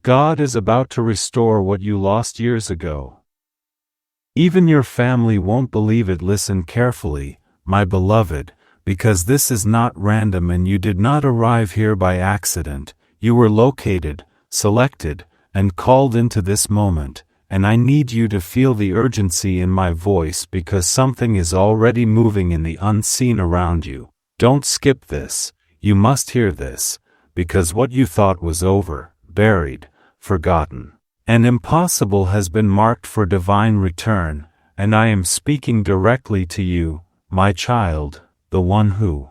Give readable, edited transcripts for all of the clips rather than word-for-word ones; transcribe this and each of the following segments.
God is about to restore what you lost years ago. Even your family won't believe it. Listen carefully, my beloved, because this is not random and you did not arrive here by accident. You were located, selected, and called into this moment, and I need you to feel the urgency in my voice because something is already moving in the unseen around you. Don't skip this. You must hear this, because what you thought was over, buried, forgotten, and impossible has been marked for divine return, and I am speaking directly to you, my child, the one who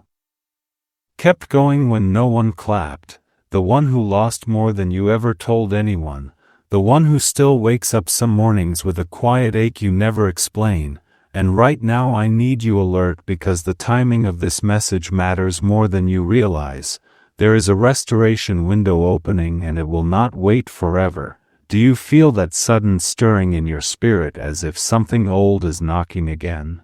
kept going when no one clapped, the one who lost more than you ever told anyone, the one who still wakes up some mornings with a quiet ache you never explain. And right now I need you alert because the timing of this message matters more than you realize. There is a restoration window opening and it will not wait forever. Do you feel that sudden stirring in your spirit as if something old is knocking again?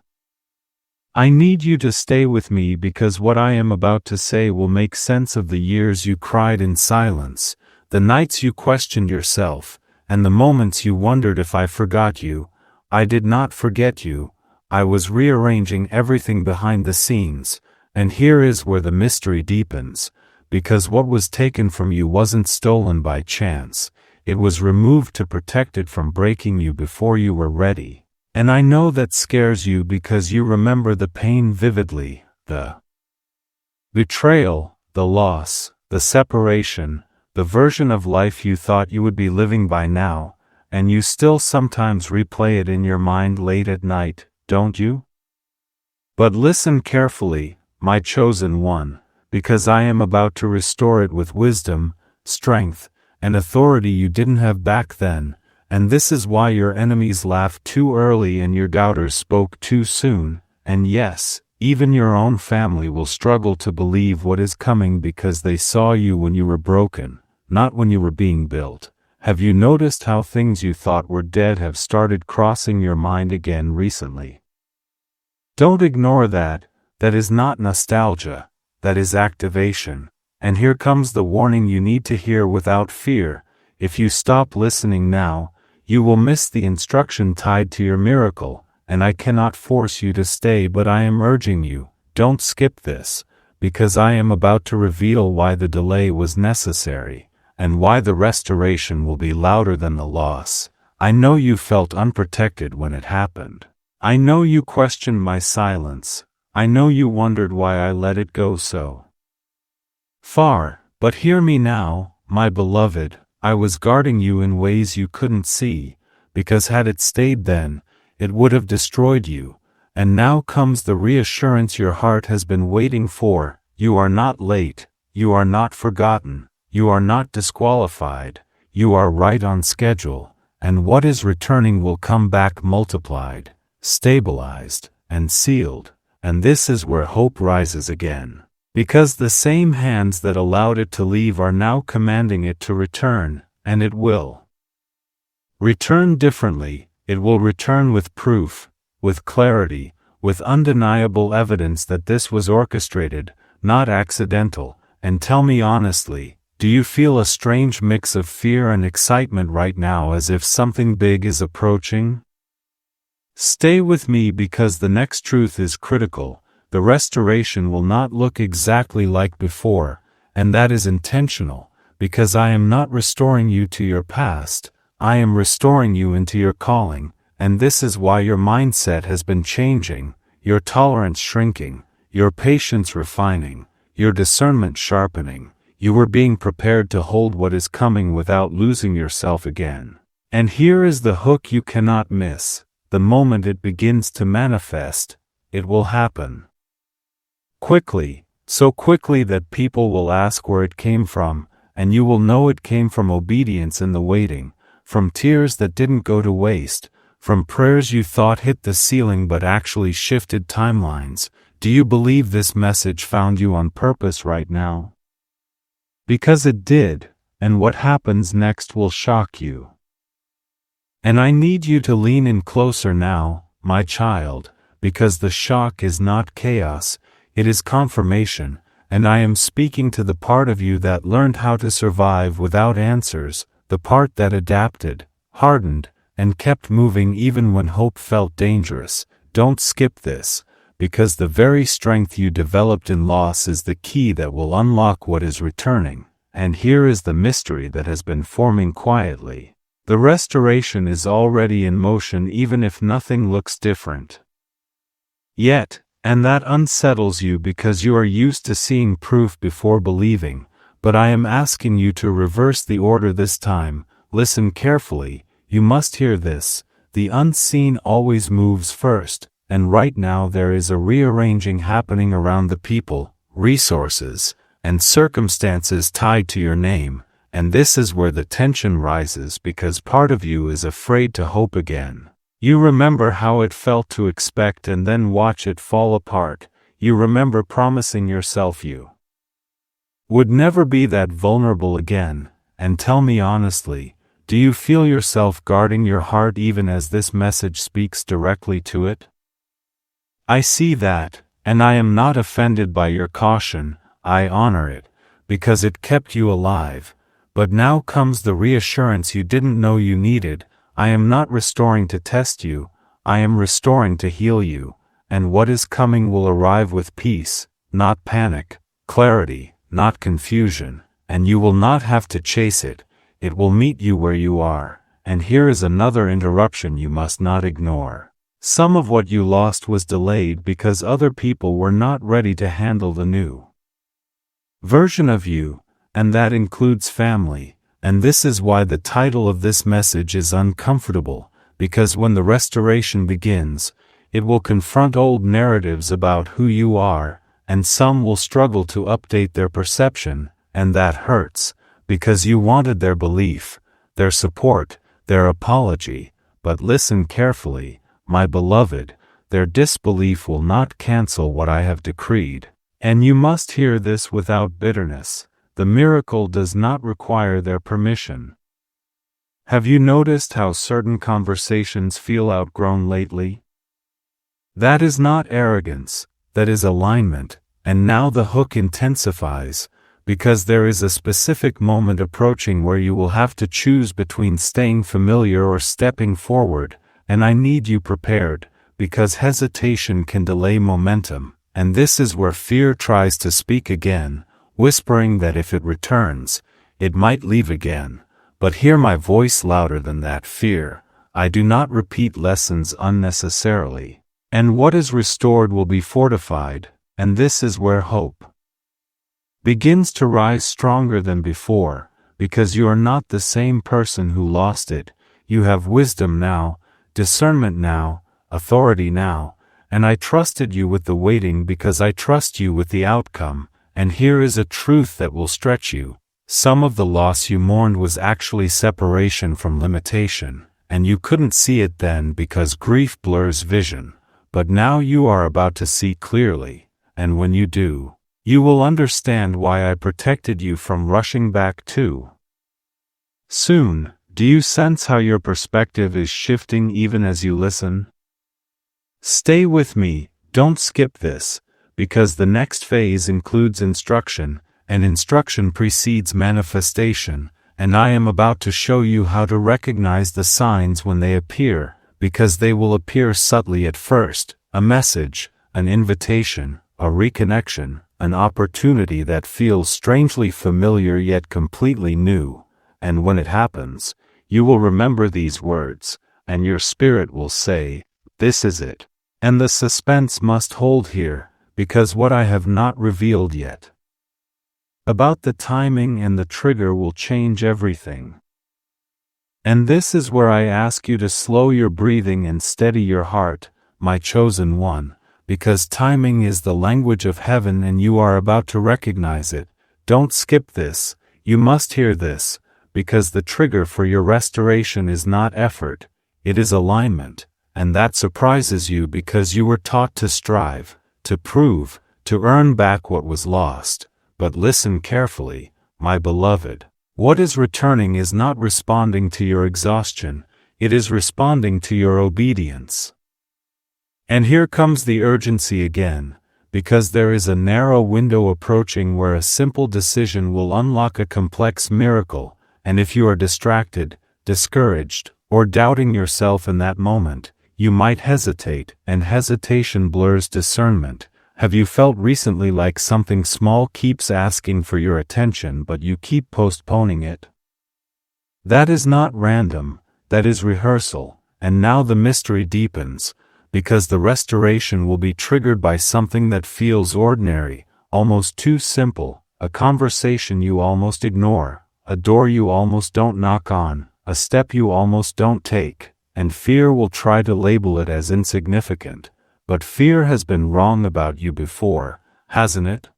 I need you to stay with me because what I am about to say will make sense of the years you cried in silence, the nights you questioned yourself, and the moments you wondered if I forgot you. I did not forget you. I was rearranging everything behind the scenes, and here is where the mystery deepens, because what was taken from you wasn't stolen by chance, it was removed to protect it from breaking you before you were ready. And I know that scares you because you remember the pain vividly, the betrayal, the loss, the separation, the version of life you thought you would be living by now, and you still sometimes replay it in your mind late at night, don't you? But listen carefully, my chosen one, because I am about to restore it with wisdom, strength, and authority you didn't have back then, and this is why your enemies laughed too early and your doubters spoke too soon, and yes, even your own family will struggle to believe what is coming because they saw you when you were broken, not when you were being built. Have you noticed how things you thought were dead have started crossing your mind again recently? Don't ignore that. That is not nostalgia. That is activation. And here comes the warning you need to hear without fear. If you stop listening now, you will miss the instruction tied to your miracle, and I cannot force you to stay, but I am urging you, don't skip this, because I am about to reveal why the delay was necessary, and why the restoration will be louder than the loss. I know you felt unprotected when it happened. I know you questioned my silence. I know you wondered why I let it go so far, but hear me now, my beloved. I was guarding you in ways you couldn't see, because had it stayed then, it would have destroyed you. And now comes the reassurance your heart has been waiting for. You are not late. You are not forgotten. You are not disqualified. You are right on schedule, and what is returning will come back multiplied, stabilized, and sealed. And this is where hope rises again. Because the same hands that allowed it to leave are now commanding it to return, and it will return differently. It will return with proof, with clarity, with undeniable evidence that this was orchestrated, not accidental. And tell me honestly, do you feel a strange mix of fear and excitement right now as if something big is approaching? Stay with me because the next truth is critical. The restoration will not look exactly like before, and that is intentional, because I am not restoring you to your past, I am restoring you into your calling, and this is why your mindset has been changing, your tolerance shrinking, your patience refining, your discernment sharpening. You were being prepared to hold what is coming without losing yourself again. And here is the hook you cannot miss. The moment it begins to manifest, it will happen quickly, so quickly that people will ask where it came from, and you will know it came from obedience in the waiting, from tears that didn't go to waste, from prayers you thought hit the ceiling but actually shifted timelines. Do you believe this message found you on purpose right now? Because it did, and what happens next will shock you. And I need you to lean in closer now, my child, because the shock is not chaos, it is confirmation, and I am speaking to the part of you that learned how to survive without answers, the part that adapted, hardened, and kept moving even when hope felt dangerous. Don't skip this, because the very strength you developed in loss is the key that will unlock what is returning. And here is the mystery that has been forming quietly. The restoration is already in motion even if nothing looks different yet, and that unsettles you because you are used to seeing proof before believing. But I am asking you to reverse the order this time. Listen carefully, you must hear this. The unseen always moves first, and right now there is a rearranging happening around the people, resources, and circumstances tied to your name. And this is where the tension rises because part of you is afraid to hope again. You remember how it felt to expect and then watch it fall apart. You remember promising yourself you would never be that vulnerable again. And tell me honestly, do you feel yourself guarding your heart even as this message speaks directly to it? I see that, and I am not offended by your caution. I honor it, because it kept you alive. But now comes the reassurance you didn't know you needed. I am not restoring to test you, I am restoring to heal you, and what is coming will arrive with peace, not panic, clarity, not confusion, and you will not have to chase it. It will meet you where you are. And here is another interruption you must not ignore. Some of what you lost was delayed because other people were not ready to handle the new version of you, and that includes family. And this is why the title of this message is uncomfortable, because when the restoration begins, it will confront old narratives about who you are, and some will struggle to update their perception, and that hurts, because you wanted their belief, their support, their apology. But listen carefully, my beloved, their disbelief will not cancel what I have decreed. And you must hear this without bitterness. The miracle does not require their permission. Have you noticed how certain conversations feel outgrown lately? That is not arrogance, that is alignment, and now the hook intensifies, because there is a specific moment approaching where you will have to choose between staying familiar or stepping forward, and I need you prepared, because hesitation can delay momentum, and this is where fear tries to speak again, whispering that if it returns, it might leave again. But hear my voice louder than that fear. I do not repeat lessons unnecessarily. And what is restored will be fortified, and this is where hope begins to rise stronger than before, because you are not the same person who lost it. You have wisdom now, discernment now, authority now, and I trusted you with the waiting because I trust you with the outcome. And here is a truth that will stretch you. Some of the loss you mourned was actually separation from limitation, and you couldn't see it then because grief blurs vision. But now you are about to see clearly, and when you do, you will understand why I protected you from rushing back too soon. Do you sense how your perspective is shifting even as you listen? Stay with me, don't skip this, because the next phase includes instruction, and instruction precedes manifestation, and I am about to show you how to recognize the signs when they appear, because they will appear subtly at first: a message, an invitation, a reconnection, an opportunity that feels strangely familiar yet completely new. And when it happens, you will remember these words, and your spirit will say, "This is it." And the suspense must hold here, because what I have not revealed yet about the timing and the trigger will change everything. And this is where I ask you to slow your breathing and steady your heart, my chosen one, because timing is the language of heaven and you are about to recognize it. Don't skip this, you must hear this, because the trigger for your restoration is not effort, it is alignment, and that surprises you because you were taught to strive, to prove, to earn back what was lost. But listen carefully, my beloved. What is returning is not responding to your exhaustion, it is responding to your obedience. And here comes the urgency again, because there is a narrow window approaching where a simple decision will unlock a complex miracle, and if you are distracted, discouraged, or doubting yourself in that moment, you might hesitate, and hesitation blurs discernment. Have you felt recently like something small keeps asking for your attention but you keep postponing it? That is not random, that is rehearsal, and now the mystery deepens, because the restoration will be triggered by something that feels ordinary, almost too simple, a conversation you almost ignore, a door you almost don't knock on, a step you almost don't take, and fear will try to label it as insignificant. But fear has been wrong about you before, hasn't it?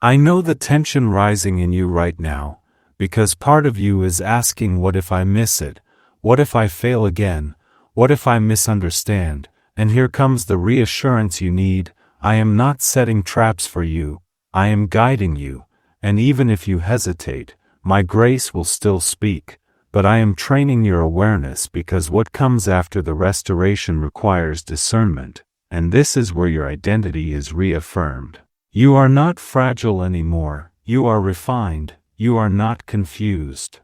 I know the tension rising in you right now, because part of you is asking, what if I miss it? What if I fail again? What if I misunderstand? And here comes the reassurance you need. I am not setting traps for you, I am guiding you, and even if you hesitate, my grace will still speak. But I am training your awareness, because what comes after the restoration requires discernment, and this is where your identity is reaffirmed. You are not fragile anymore, you are refined, you are not confused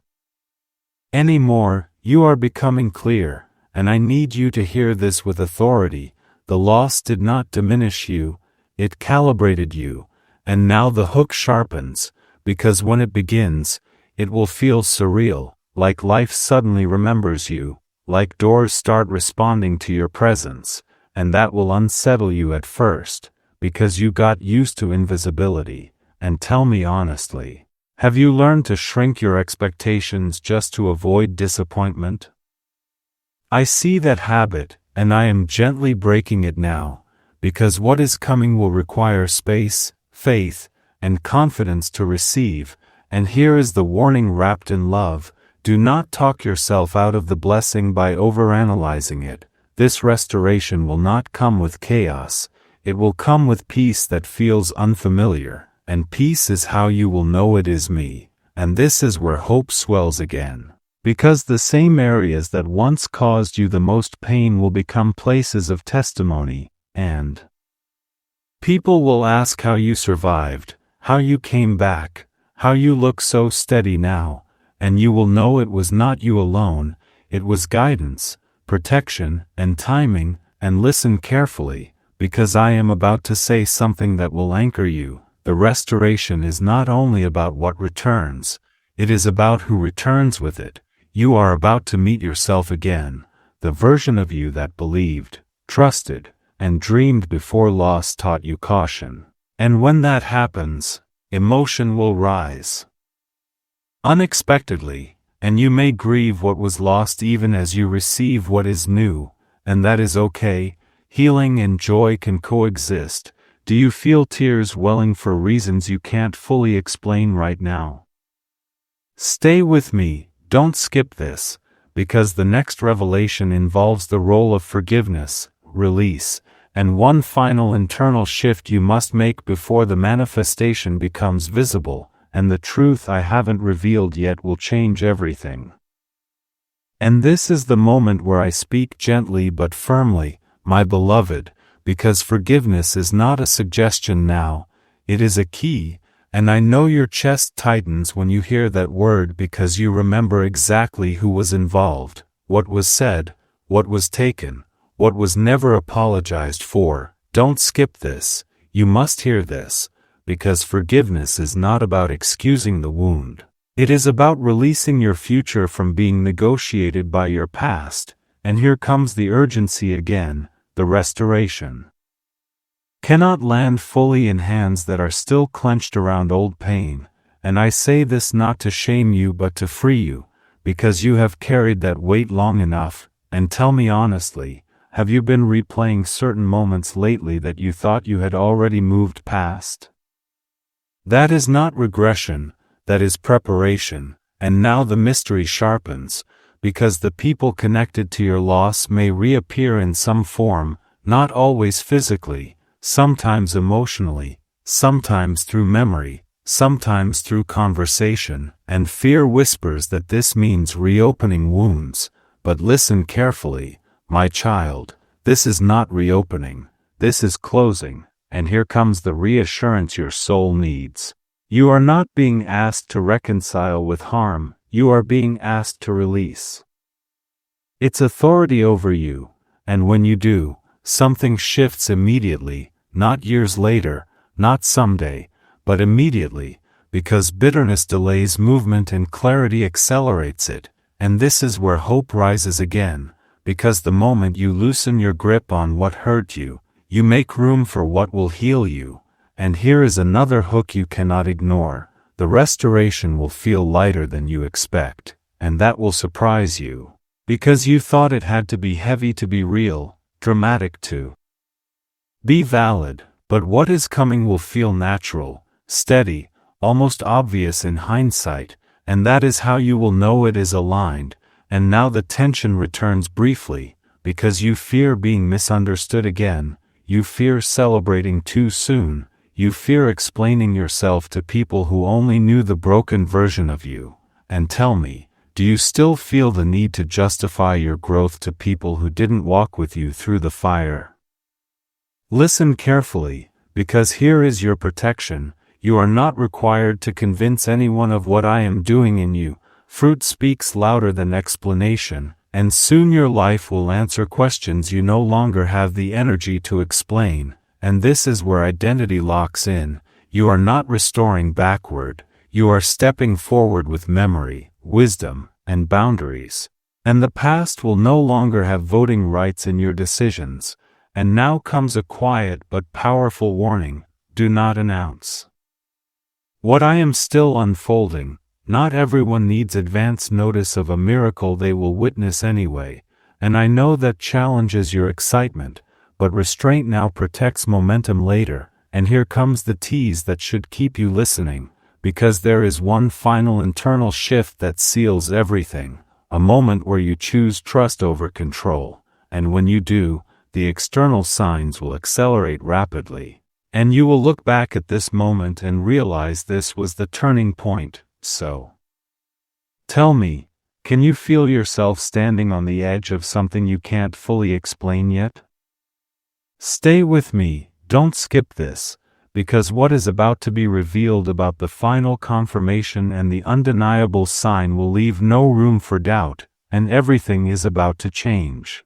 anymore, you are becoming clear, and I need you to hear this with authority. The loss did not diminish you, it calibrated you, and now the hook sharpens, because when it begins, it will feel surreal. Like life suddenly remembers you, like doors start responding to your presence, and that will unsettle you at first, because you got used to invisibility. And tell me honestly, have you learned to shrink your expectations just to avoid disappointment? I see that habit, and I am gently breaking it now, because what is coming will require space, faith, and confidence to receive, and here is the warning wrapped in love. Do not talk yourself out of the blessing by overanalyzing it. This restoration will not come with chaos, it will come with peace that feels unfamiliar, and peace is how you will know it is me, and this is where hope swells again. Because the same areas that once caused you the most pain will become places of testimony, and people will ask how you survived, how you came back, how you look so steady now. And you will know it was not you alone, it was guidance, protection, and timing. And listen carefully, because I am about to say something that will anchor you. The restoration is not only about what returns, it is about who returns with it. You are about to meet yourself again, the version of you that believed, trusted, and dreamed before loss taught you caution. And when that happens, emotion will rise unexpectedly, and you may grieve what was lost even as you receive what is new, and that is okay. Healing and joy can coexist. Do you feel tears welling for reasons you can't fully explain right now? Stay with me, don't skip this, because the next revelation involves the role of forgiveness, release, and one final internal shift you must make before the manifestation becomes visible. And the truth I haven't revealed yet will change everything. And this is the moment where I speak gently but firmly, my beloved, because forgiveness is not a suggestion now, it is a key, and I know your chest tightens when you hear that word because you remember exactly who was involved, what was said, what was taken, what was never apologized for. Don't skip this, you must hear this. Because forgiveness is not about excusing the wound. It is about releasing your future from being negotiated by your past, and here comes the urgency again, the restoration cannot land fully in hands that are still clenched around old pain, and I say this not to shame you but to free you, because you have carried that weight long enough. And tell me honestly, have you been replaying certain moments lately that you thought you had already moved past? That is not regression, that is preparation, and now the mystery sharpens, because the people connected to your loss may reappear in some form, not always physically, sometimes emotionally, sometimes through memory, sometimes through conversation, and fear whispers that this means reopening wounds. But listen carefully, my child, this is not reopening, this is closing. And here comes the reassurance your soul needs. You are not being asked to reconcile with harm, you are being asked to release its authority over you, and when you do, something shifts immediately, not years later, not someday, but immediately, because bitterness delays movement and clarity accelerates it, and this is where hope rises again, because the moment you loosen your grip on what hurt you, you make room for what will heal you, and here is another hook you cannot ignore. The restoration will feel lighter than you expect, and that will surprise you, because you thought it had to be heavy to be real, dramatic to be valid, but what is coming will feel natural, steady, almost obvious in hindsight, and that is how you will know it is aligned. And now the tension returns briefly, because you fear being misunderstood again, you fear celebrating too soon, you fear explaining yourself to people who only knew the broken version of you. And tell me, do you still feel the need to justify your growth to people who didn't walk with you through the fire? Listen carefully, because here is your protection. You are not required to convince anyone of what I am doing in you. Fruit speaks louder than explanation, and soon your life will answer questions you no longer have the energy to explain, and this is where identity locks in. You are not restoring backward, you are stepping forward with memory, wisdom, and boundaries. And the past will no longer have voting rights in your decisions. And now comes a quiet but powerful warning: do not announce what I am still unfolding. Not everyone needs advance notice of a miracle they will witness anyway, and I know that challenges your excitement, but restraint now protects momentum later, and here comes the tease that should keep you listening, because there is one final internal shift that seals everything, a moment where you choose trust over control, and when you do, the external signs will accelerate rapidly. And you will look back at this moment and realize this was the turning point. So, tell me, can you feel yourself standing on the edge of something you can't fully explain yet? Stay with me, don't skip this, because what is about to be revealed about the final confirmation and the undeniable sign will leave no room for doubt, and everything is about to change.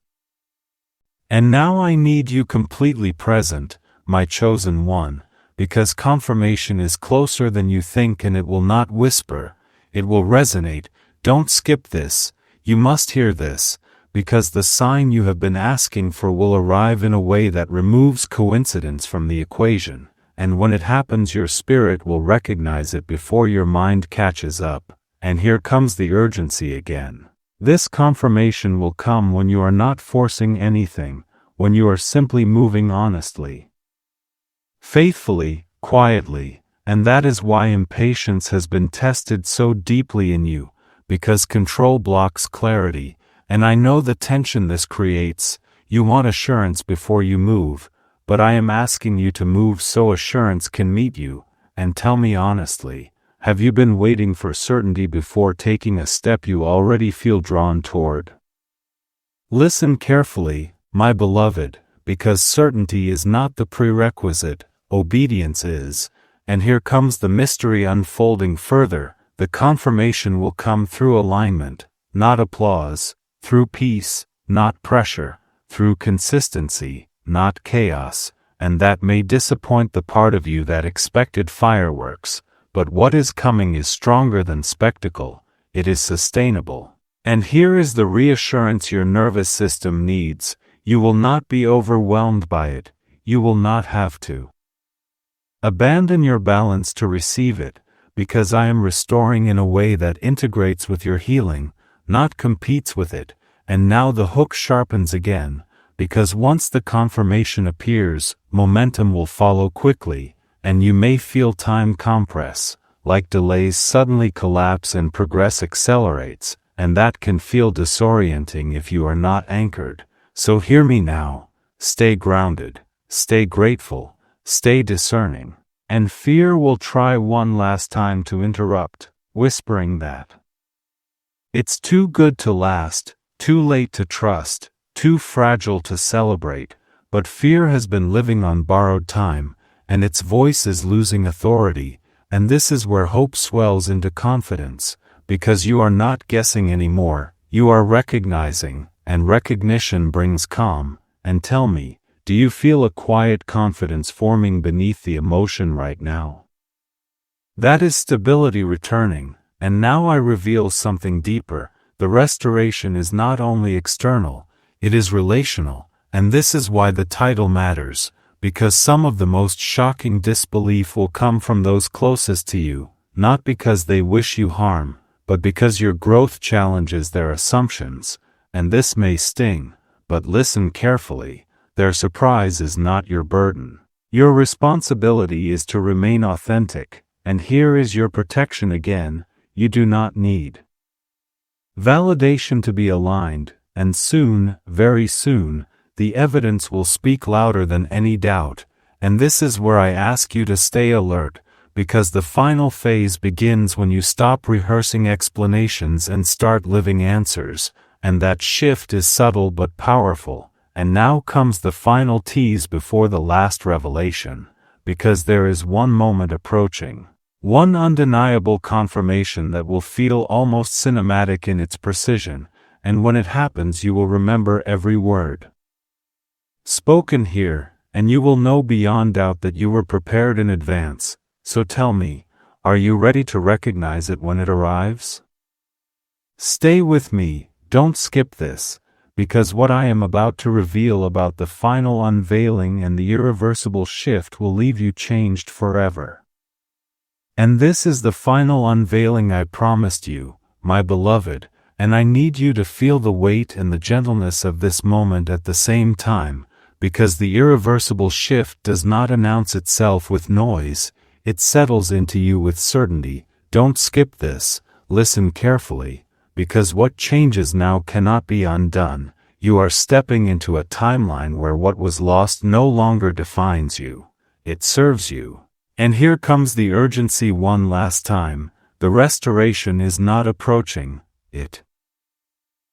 And now I need you completely present, my chosen one, because confirmation is closer than you think, and it will not whisper, it will resonate. Don't skip this, you must hear this, because the sign you have been asking for will arrive in a way that removes coincidence from the equation, and when it happens your spirit will recognize it before your mind catches up, and here comes the urgency again. This confirmation will come when you are not forcing anything, when you are simply moving honestly, faithfully, quietly, and that is why impatience has been tested so deeply in you, because control blocks clarity, and I know the tension this creates. You want assurance before you move, but I am asking you to move so assurance can meet you, and tell me honestly, have you been waiting for certainty before taking a step you already feel drawn toward? Listen carefully, my beloved, because certainty is not the prerequisite, obedience is, and here comes the mystery unfolding further. The confirmation will come through alignment, not applause, through peace, not pressure, through consistency, not chaos, and that may disappoint the part of you that expected fireworks, but what is coming is stronger than spectacle, it is sustainable. And here is the reassurance your nervous system needs: you will not be overwhelmed by it, you will not have to abandon your balance to receive it, because I am restoring in a way that integrates with your healing, not competes with it. And now the hook sharpens again, because once the confirmation appears, momentum will follow quickly, and you may feel time compress, like delays suddenly collapse and progress accelerates, and that can feel disorienting if you are not anchored. So hear me now, stay grounded, stay grateful, stay discerning, and fear will try one last time to interrupt, whispering that it's too good to last, too late to trust, too fragile to celebrate, but fear has been living on borrowed time, and its voice is losing authority, and this is where hope swells into confidence, because you are not guessing anymore, you are recognizing, and recognition brings calm. And tell me, do you feel a quiet confidence forming beneath the emotion right now? That is stability returning, and now I reveal something deeper. The restoration is not only external, it is relational, and this is why the title matters, because some of the most shocking disbelief will come from those closest to you, not because they wish you harm, but because your growth challenges their assumptions, and this may sting, but listen carefully, their surprise is not your burden. Your responsibility is to remain authentic, and here is your protection again: you do not need validation to be aligned, and soon, very soon, the evidence will speak louder than any doubt. And this is where I ask you to stay alert, because the final phase begins when you stop rehearsing explanations and start living answers, and that shift is subtle but powerful. And now comes the final tease before the last revelation, because there is one moment approaching. One undeniable confirmation that will feel almost cinematic in its precision, and when it happens you will remember every word spoken here, and you will know beyond doubt that you were prepared in advance. So tell me, are you ready to recognize it when it arrives? Stay with me, don't skip this, because what I am about to reveal about the final unveiling and the irreversible shift will leave you changed forever. And this is the final unveiling I promised you, my beloved, and I need you to feel the weight and the gentleness of this moment at the same time, because the irreversible shift does not announce itself with noise, it settles into you with certainty. Don't skip this, listen carefully, because what changes now cannot be undone. You are stepping into a timeline where what was lost no longer defines you, it serves you. And here comes the urgency one last time: the restoration is not approaching, it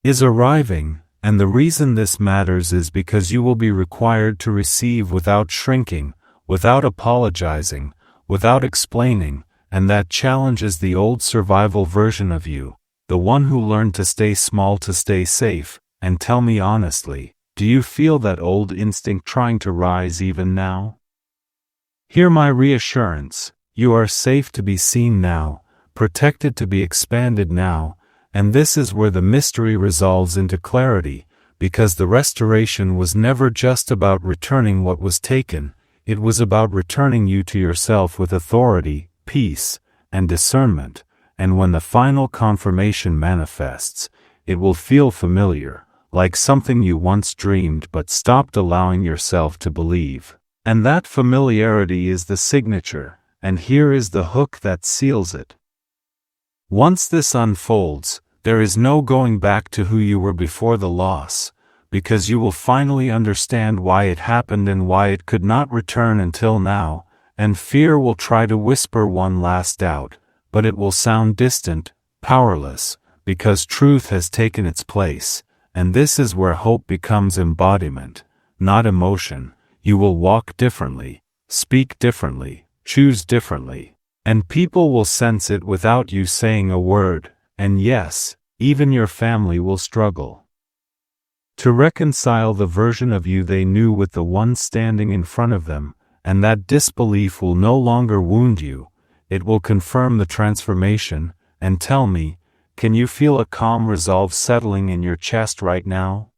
is arriving, and the reason this matters is because you will be required to receive without shrinking, without apologizing, without explaining, and that challenges the old survival version of you, the one who learned to stay small to stay safe. And tell me honestly, do you feel that old instinct trying to rise even now? Hear my reassurance: you are safe to be seen now, protected to be expanded now, and this is where the mystery resolves into clarity, because the restoration was never just about returning what was taken, it was about returning you to yourself with authority, peace, and discernment, and when the final confirmation manifests, it will feel familiar, like something you once dreamed but stopped allowing yourself to believe. And that familiarity is the signature, and here is the hook that seals it. Once this unfolds, there is no going back to who you were before the loss, because you will finally understand why it happened and why it could not return until now, and fear will try to whisper one last doubt, but it will sound distant, powerless, because truth has taken its place, and this is where hope becomes embodiment, not emotion. You will walk differently, speak differently, choose differently, and people will sense it without you saying a word, and yes, even your family will struggle to reconcile the version of you they knew with the one standing in front of them, and that disbelief will no longer wound you, it will confirm the transformation. And tell me, can you feel a calm resolve settling in your chest right now?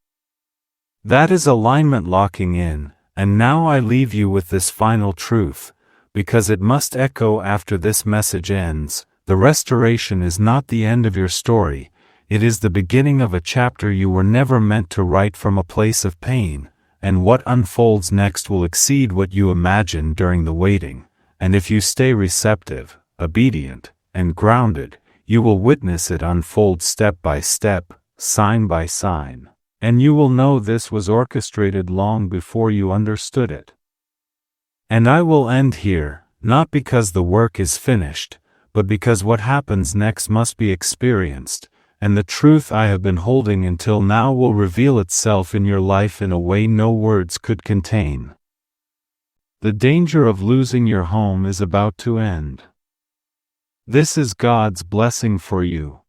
That is alignment locking in. And now I leave you with this final truth, because it must echo after this message ends: the restoration is not the end of your story, it is the beginning of a chapter you were never meant to write from a place of pain, and what unfolds next will exceed what you imagined during the waiting, and if you stay receptive, obedient, and grounded, you will witness it unfold step by step, sign by sign. And you will know this was orchestrated long before you understood it. And I will end here, not because the work is finished, but because what happens next must be experienced, and the truth I have been holding until now will reveal itself in your life in a way no words could contain. The danger of losing your home is about to end. This is God's blessing for you.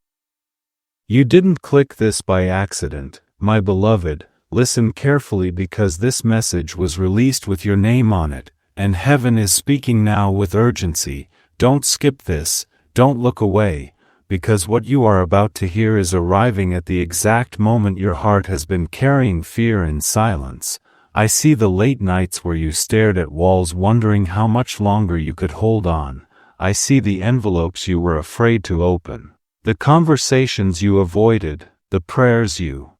You didn't click this by accident, my beloved. Listen carefully because this message was released with your name on it, and heaven is speaking now with urgency. Don't skip this, don't look away, because what you are about to hear is arriving at the exact moment your heart has been carrying fear in silence. I see the late nights where you stared at walls wondering how much longer you could hold on. I see the envelopes you were afraid to open, the conversations you avoided, the prayers you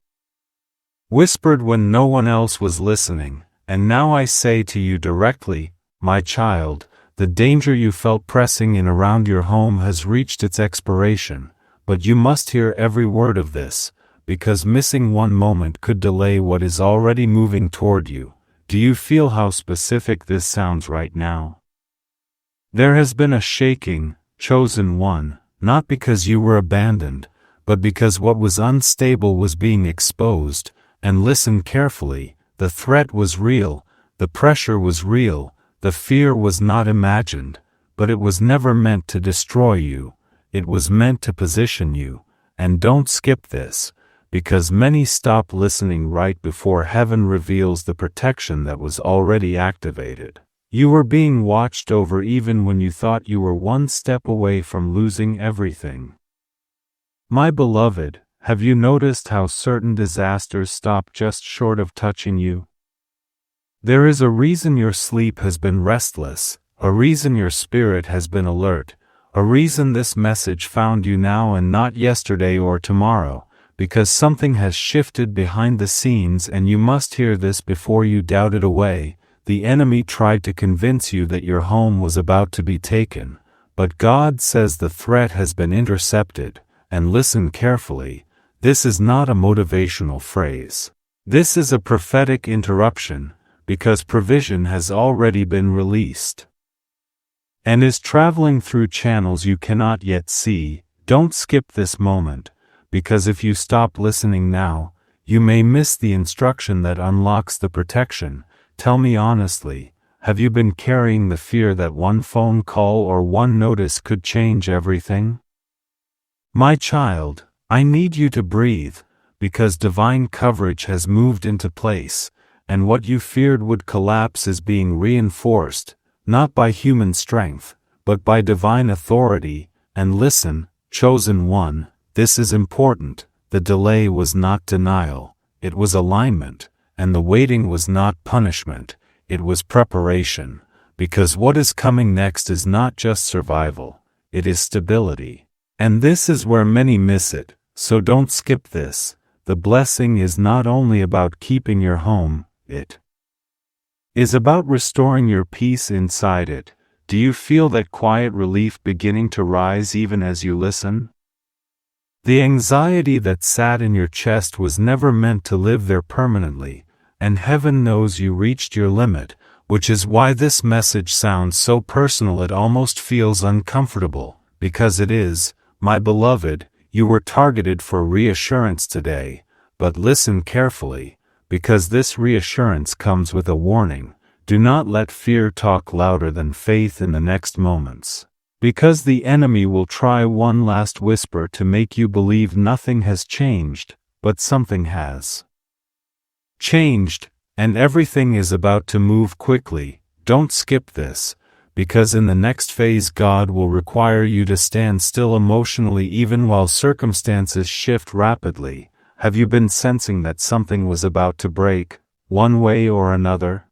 whispered when no one else was listening. And now I say to you directly, my child, the danger you felt pressing in around your home has reached its expiration, but you must hear every word of this, because missing one moment could delay what is already moving toward you. Do you feel how specific this sounds right now? There has been a shaking, chosen one, not because you were abandoned, but because what was unstable was being exposed. And listen carefully, the threat was real, the pressure was real, the fear was not imagined, but it was never meant to destroy you, it was meant to position you. And don't skip this, because many stop listening right before heaven reveals the protection that was already activated. You were being watched over even when you thought you were one step away from losing everything. My beloved, have you noticed how certain disasters stop just short of touching you? There is a reason your sleep has been restless, a reason your spirit has been alert, a reason this message found you now and not yesterday or tomorrow, because something has shifted behind the scenes and you must hear this before you doubt it away. The enemy tried to convince you that your home was about to be taken, but God says the threat has been intercepted, and listen carefully. This is not a motivational phrase. This is a prophetic interruption, because provision has already been released and is traveling through channels you cannot yet see. Don't skip this moment, because if you stop listening now, you may miss the instruction that unlocks the protection. Tell me honestly, have you been carrying the fear that one phone call or one notice could change everything? My child, I need you to breathe, because divine coverage has moved into place, and what you feared would collapse is being reinforced, not by human strength, but by divine authority. And listen, chosen one, this is important. The delay was not denial, it was alignment, and the waiting was not punishment, it was preparation, because what is coming next is not just survival, it is stability. And this is where many miss it. So don't skip this. The blessing is not only about keeping your home, it is about restoring your peace inside it. Do you feel that quiet relief beginning to rise even as you listen? The anxiety that sat in your chest was never meant to live there permanently, and heaven knows you reached your limit, which is why this message sounds so personal it almost feels uncomfortable, because it is, my beloved. You were targeted for reassurance today, but listen carefully, because this reassurance comes with a warning. Do not let fear talk louder than faith in the next moments, because the enemy will try one last whisper to make you believe nothing has changed, but something has changed, and everything is about to move quickly. Don't skip this, because in the next phase God will require you to stand still emotionally even while circumstances shift rapidly. Have you been sensing that something was about to break, one way or another?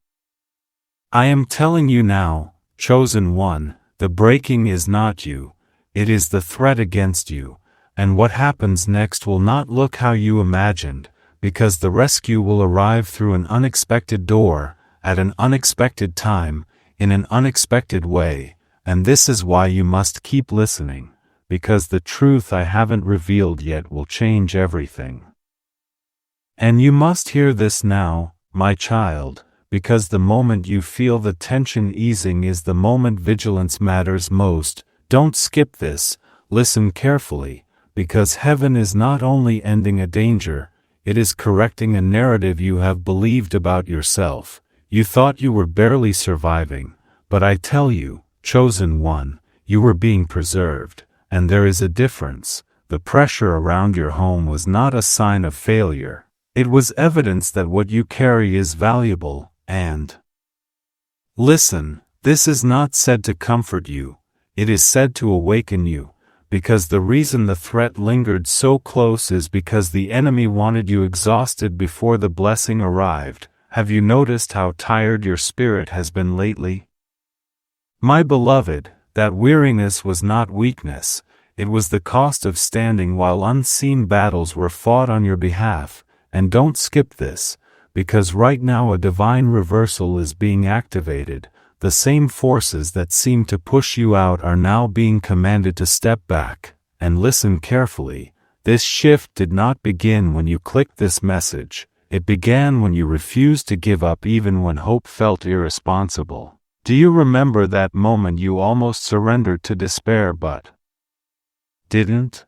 I am telling you now, chosen one, the breaking is not you, it is the threat against you, and what happens next will not look how you imagined, because the rescue will arrive through an unexpected door, at an unexpected time, in an unexpected way. And this is why you must keep listening, because the truth I haven't revealed yet will change everything. And you must hear this now, my child, because the moment you feel the tension easing is the moment vigilance matters most. Don't skip this, listen carefully, because heaven is not only ending a danger, it is correcting a narrative you have believed about yourself. You thought you were barely surviving, but I tell you, chosen one, you were being preserved, and there is a difference. the pressure around your home was not a sign of failure. It was evidence that what you carry is valuable, and listen, this is not said to comfort you, it is said to awaken you, because the reason the threat lingered so close is because the enemy wanted you exhausted before the blessing arrived. Have you noticed how tired your spirit has been lately? My beloved, that weariness was not weakness, it was the cost of standing while unseen battles were fought on your behalf. And don't skip this, because right now a divine reversal is being activated. The same forces that seem to push you out are now being commanded to step back. And listen carefully, this shift did not begin when you clicked this message. It began when you refused to give up even when hope felt irresponsible. Do you remember that moment you almost surrendered to despair but didn't?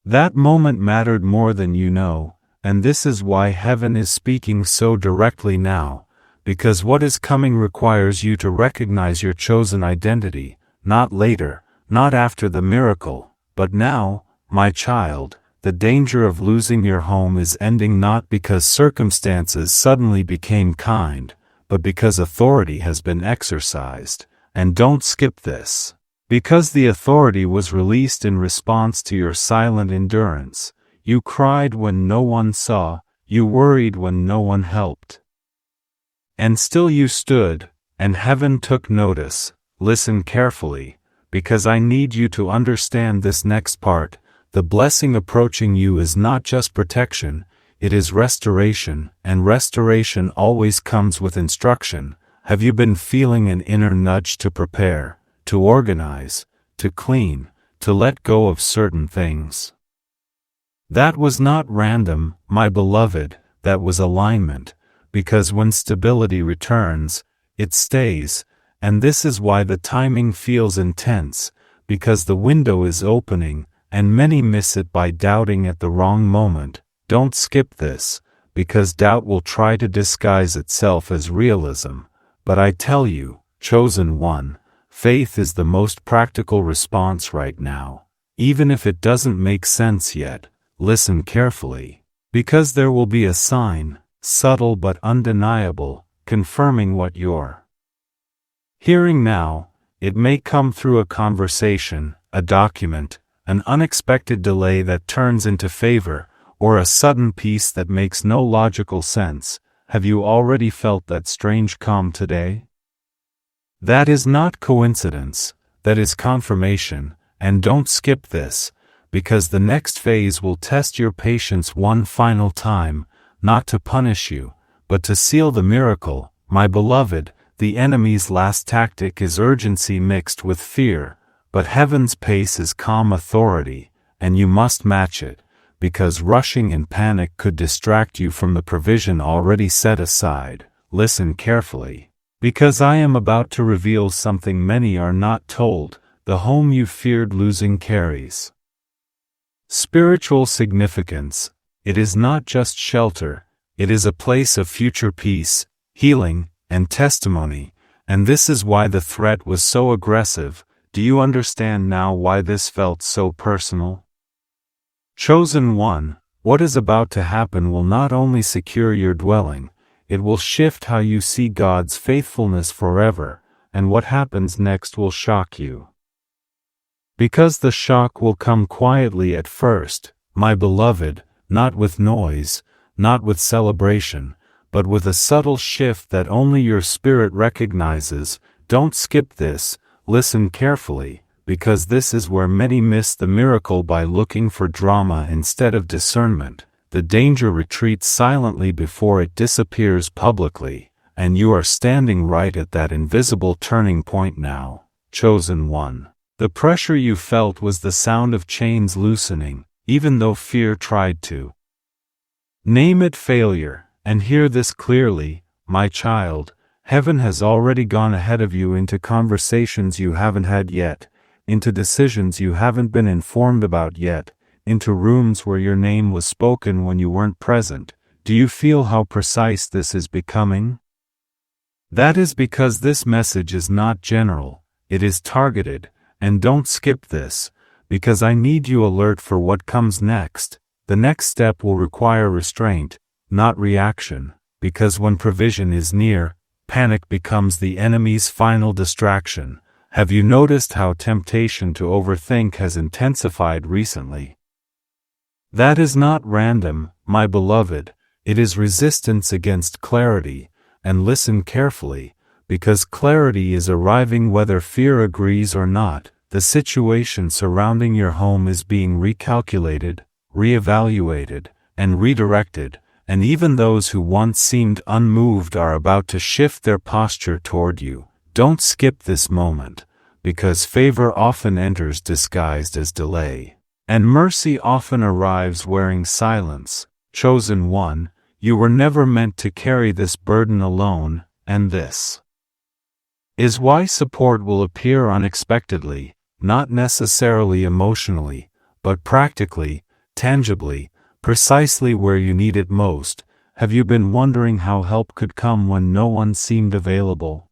That moment mattered more than you know. And this is why heaven is speaking so directly now, because what is coming requires you to recognize your chosen identity, not later, not after the miracle, but now, my child. The danger of losing your home is ending not because circumstances suddenly became kind, but because authority has been exercised. And don't skip this, because the authority was released in response to your silent endurance. You cried when no one saw, you worried when no one helped. And still you stood, and heaven took notice. Listen carefully, because I need you to understand this next part. The blessing approaching you is not just protection, it is restoration, and restoration always comes with instruction. Have you been feeling an inner nudge to prepare, to organize, to clean, to let go of certain things? That was not random, my beloved, that was alignment, because when stability returns, it stays, and this is why the timing feels intense, because the window is opening, and many miss it by doubting at the wrong moment. Don't skip this, because doubt will try to disguise itself as realism, but I tell you, chosen one, faith is the most practical response right now, even if it doesn't make sense yet. Listen carefully, because there will be a sign, subtle but undeniable, confirming what you're hearing now. It may come through a conversation, a document, an unexpected delay that turns into favor, or a sudden peace that makes no logical sense. Have you already felt that strange calm today? That is not coincidence, that is confirmation, and don't skip this, because the next phase will test your patience one final time, not to punish you, but to seal the miracle. My beloved, the enemy's last tactic is urgency mixed with fear, but heaven's pace is calm authority, and you must match it, because rushing in panic could distract you from the provision already set aside. Listen carefully, because I am about to reveal something many are not told. The home you feared losing carries spiritual significance. It is not just shelter, it is a place of future peace, healing, and testimony, and this is why the threat was so aggressive. Do you understand now why this felt so personal? Chosen one, what is about to happen will not only secure your dwelling, it will shift how you see God's faithfulness forever, and what happens next will shock you. Because the shock will come quietly at first, my beloved, not with noise, not with celebration, but with a subtle shift that only your spirit recognizes. Don't skip this, listen carefully, because this is where many miss the miracle by looking for drama instead of discernment. The danger retreats silently before it disappears publicly, and you are standing right at that invisible turning point now, chosen one. The pressure you felt was the sound of chains loosening, even though fear tried to name it failure. And hear this clearly, my child, heaven has already gone ahead of you into conversations you haven't had yet, into decisions you haven't been informed about yet, into rooms where your name was spoken when you weren't present. Do you feel how precise this is becoming? That is because this message is not general, it is targeted. And don't skip this, because I need you alert for what comes next. The next step will require restraint, not reaction, because when provision is near, panic becomes the enemy's final distraction. Have you noticed how temptation to overthink has intensified recently? That is not random, my beloved, it is resistance against clarity, and listen carefully, because clarity is arriving whether fear agrees or not. The situation surrounding your home is being recalculated, reevaluated, and redirected, and even those who once seemed unmoved are about to shift their posture toward you. Don't skip this moment, because favor often enters disguised as delay, and mercy often arrives wearing silence. Chosen one, you were never meant to carry this burden alone, and this is why support will appear unexpectedly, not necessarily emotionally, but practically, tangibly, precisely where you need it most. Have you been wondering how help could come when no one seemed available?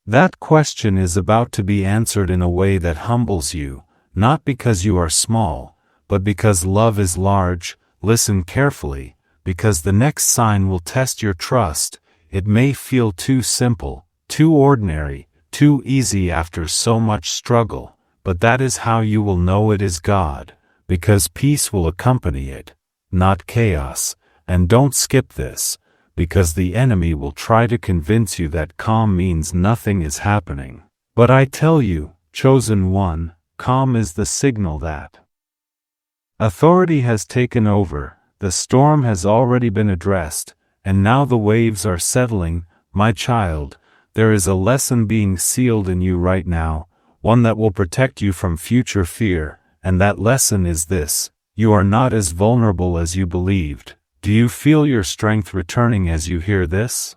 That question is about to be answered in a way that humbles you, not because you are small, but because love is large. Listen carefully, because the next sign will test your trust. It may feel too simple, too ordinary, too easy after so much struggle, but that is how you will know it is God, because peace will accompany it, not chaos. And don't skip this, because the enemy will try to convince you that calm means nothing is happening. But I tell you, chosen one, calm is the signal that authority has taken over, the storm has already been addressed, and now the waves are settling. My child, there is a lesson being sealed in you right now, one that will protect you from future fear, and that lesson is this: you are not as vulnerable as you believed. Do you feel your strength returning as you hear this?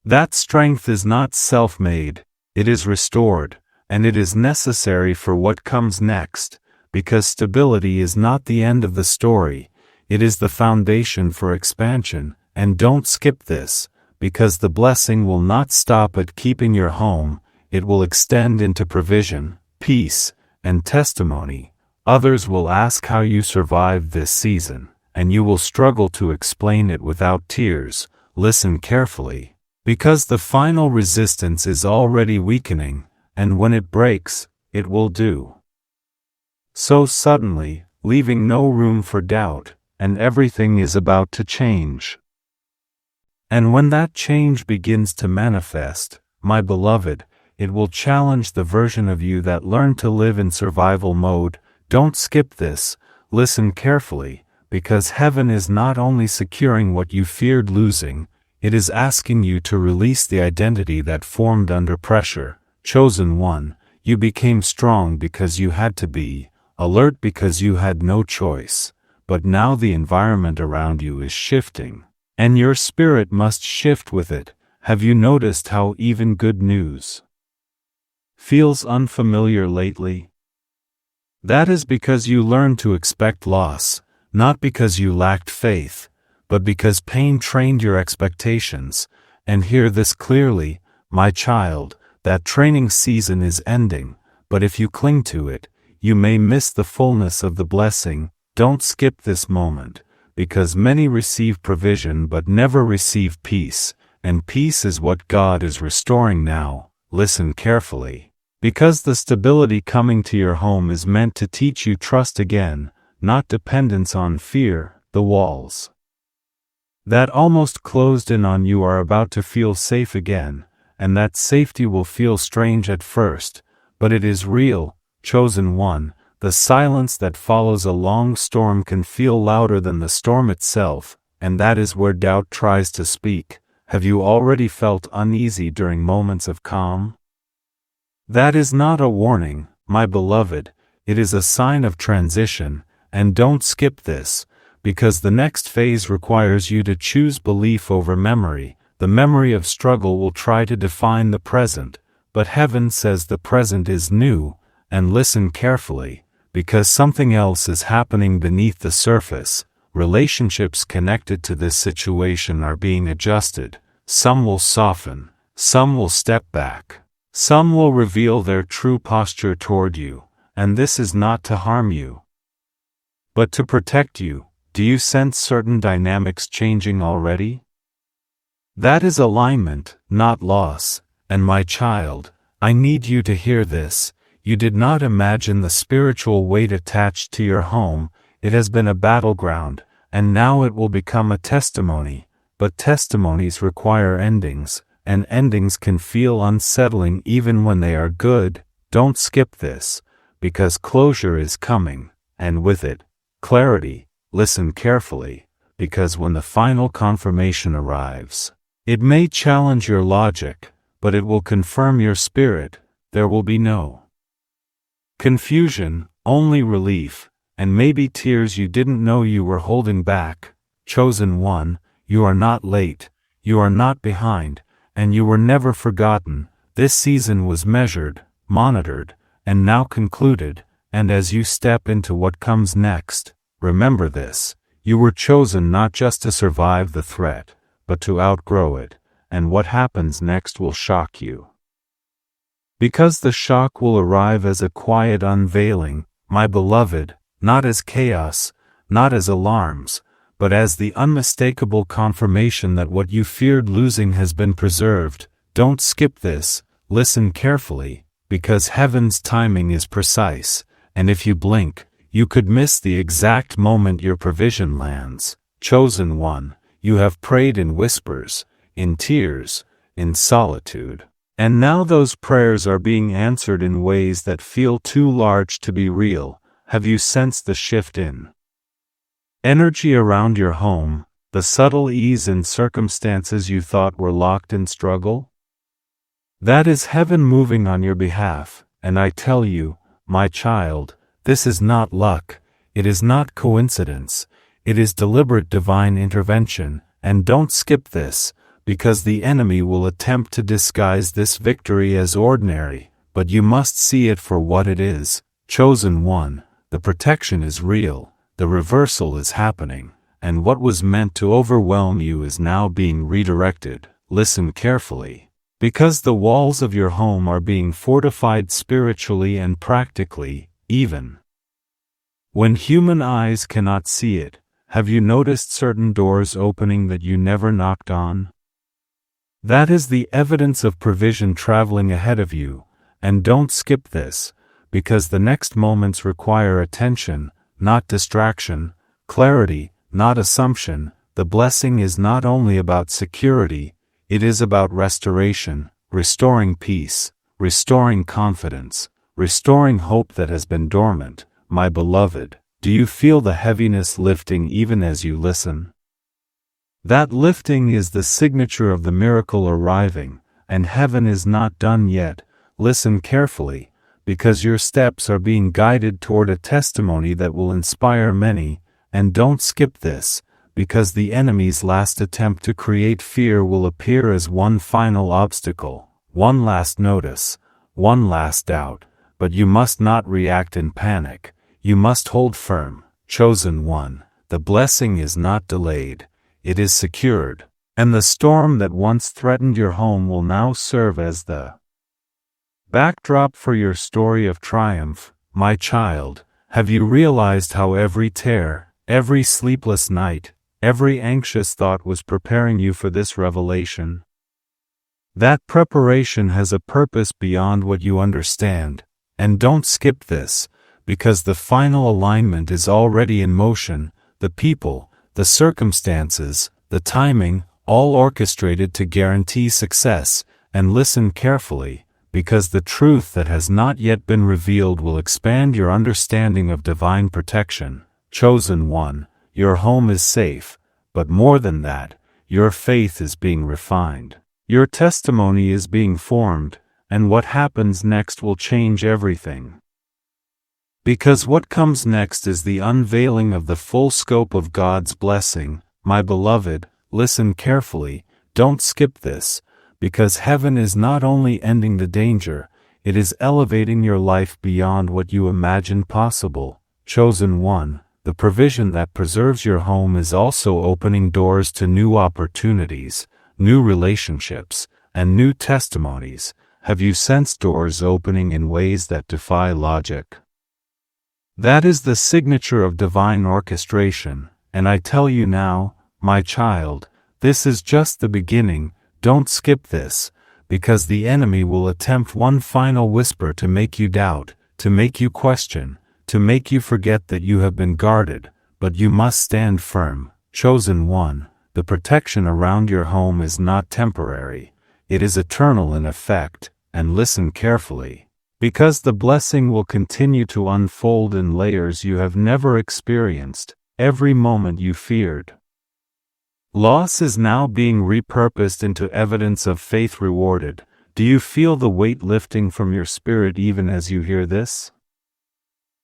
That strength is not self-made, it is restored, and it is necessary for what comes next, because stability is not the end of the story, it is the foundation for expansion. And don't skip this, because the blessing will not stop at keeping your home, it will extend into provision, peace, and testimony. Others will ask how you survived this season, and you will struggle to explain it without tears. Listen carefully, because the final resistance is already weakening, and when it breaks, it will do so suddenly, leaving no room for doubt, and everything is about to change. And when that change begins to manifest, my beloved, it will challenge the version of you that learned to live in survival mode. Don't skip this, listen carefully, because heaven is not only securing what you feared losing, it is asking you to release the identity that formed under pressure. Chosen one, you became strong because you had to be, alert because you had no choice, but now the environment around you is shifting, and your spirit must shift with it. Have you noticed how even good news feels unfamiliar lately? That is because you learned to expect loss, not because you lacked faith, but because pain trained your expectations. And hear this clearly, my child, that training season is ending, but if you cling to it, you may miss the fullness of the blessing. Don't skip this moment, because many receive provision but never receive peace, and peace is what God is restoring now. Listen carefully, because the stability coming to your home is meant to teach you trust again, not dependence on fear. The walls that almost closed in on you are about to feel safe again, and that safety will feel strange at first, but it is real. Chosen one, the silence that follows a long storm can feel louder than the storm itself, and that is where doubt tries to speak. Have you already felt uneasy during moments of calm? That is not a warning, my beloved, it is a sign of transition. And don't skip this, because the next phase requires you to choose belief over memory. The memory of struggle will try to define the present, but heaven says the present is new. And listen carefully, because something else is happening beneath the surface. Relationships connected to this situation are being adjusted. Some will soften, some will step back, some will reveal their true posture toward you, and this is not to harm you, but to protect you. Do you sense certain dynamics changing already? That is alignment, not loss. And my child, I need you to hear this. You did not imagine the spiritual weight attached to your home. It has been a battleground, and now it will become a testimony. But testimonies require endings, and endings can feel unsettling even when they are good. Don't skip this, because closure is coming, and with it, clarity. Listen carefully, because when the final confirmation arrives, it may challenge your logic, but it will confirm your spirit. There will be no confusion, only relief, and maybe tears you didn't know you were holding back. Chosen one, you are not late, you are not behind, and you were never forgotten. This season was measured, monitored, and now concluded, and as you step into what comes next, remember this: you were chosen not just to survive the threat, but to outgrow it, and what happens next will shock you. Because the shock will arrive as a quiet unveiling, my beloved, not as chaos, not as alarms, but as the unmistakable confirmation that what you feared losing has been preserved. Don't skip this, listen carefully, because heaven's timing is precise, and if you blink, you could miss the exact moment your provision lands. Chosen one, you have prayed in whispers, in tears, in solitude. And now those prayers are being answered in ways that feel too large to be real. Have you sensed the shift in energy around your home, the subtle ease in circumstances you thought were locked in struggle? That is heaven moving on your behalf, and I tell you, my child, this is not luck, it is not coincidence, it is deliberate divine intervention. And don't skip this, because the enemy will attempt to disguise this victory as ordinary, but you must see it for what it is. Chosen one, the protection is real, the reversal is happening, and what was meant to overwhelm you is now being redirected. Listen carefully, because the walls of your home are being fortified spiritually and practically, even when human eyes cannot see it. Have you noticed certain doors opening that you never knocked on? That is the evidence of provision traveling ahead of you, and don't skip this, because the next moments require attention, not distraction, clarity, not assumption. The blessing is not only about security, it is about restoration, restoring peace, restoring confidence, restoring hope that has been dormant. My beloved, do you feel the heaviness lifting even as you listen? That lifting is the signature of the miracle arriving, and heaven is not done yet. Listen carefully, because your steps are being guided toward a testimony that will inspire many, and don't skip this, because the enemy's last attempt to create fear will appear as one final obstacle, one last notice, one last doubt, but you must not react in panic. You must hold firm. Chosen one, the blessing is not delayed, it is secured, and the storm that once threatened your home will now serve as the backdrop for your story of triumph. My child, have you realized how every tear, every sleepless night, every anxious thought was preparing you for this revelation? That preparation has a purpose beyond what you understand, and don't skip this, because the final alignment is already in motion. The people, the circumstances, the timing, all orchestrated to guarantee success. And listen carefully, because the truth that has not yet been revealed will expand your understanding of divine protection. Chosen one, your home is safe, but more than that, your faith is being refined. Your testimony is being formed, and what happens next will change everything. Because what comes next is the unveiling of the full scope of God's blessing. My beloved, listen carefully, don't skip this, because heaven is not only ending the danger, it is elevating your life beyond what you imagined possible. Chosen one, the provision that preserves your home is also opening doors to new opportunities, new relationships, and new testimonies. Have you sensed doors opening in ways that defy logic? That is the signature of divine orchestration, and I tell you now, my child, this is just the beginning. Don't skip this, because the enemy will attempt one final whisper to make you doubt, to make you question, to make you forget that you have been guarded, but you must stand firm, chosen one. The protection around your home is not temporary, it is eternal in effect, and listen carefully, because the blessing will continue to unfold in layers you have never experienced, every moment you feared. Loss is now being repurposed into evidence of faith rewarded. Do you feel the weight lifting from your spirit even as you hear this?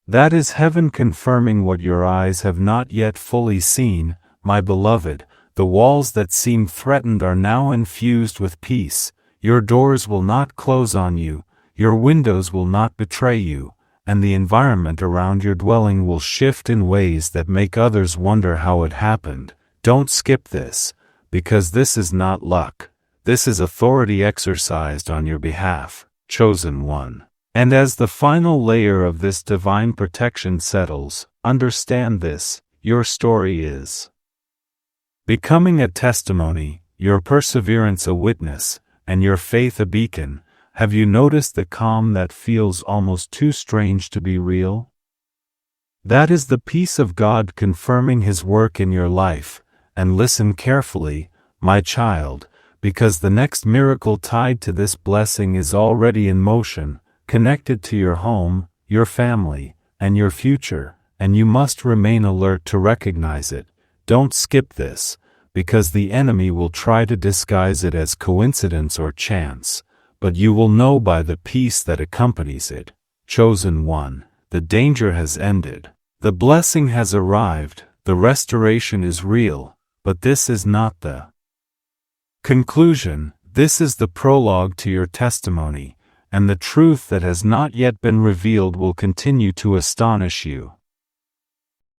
That is heaven confirming what your eyes have not yet fully seen, my beloved. The walls that seemed threatened are now infused with peace. Your doors will not close on you, your windows will not betray you, and the environment around your dwelling will shift in ways that make others wonder how it happened. Don't skip this, because this is not luck. This is authority exercised on your behalf, chosen one. And as the final layer of this divine protection settles, understand this: your story is becoming a testimony, your perseverance a witness, and your faith a beacon. Have you noticed the calm that feels almost too strange to be real? That is the peace of God confirming His work in your life. And listen carefully, my child, because the next miracle tied to this blessing is already in motion, connected to your home, your family, and your future, and you must remain alert to recognize it. Don't skip this, because the enemy will try to disguise it as coincidence or chance, but you will know by the peace that accompanies it. Chosen one, the danger has ended. The blessing has arrived, the restoration is real. But this is not the conclusion, this is the prologue to your testimony, and the truth that has not yet been revealed will continue to astonish you.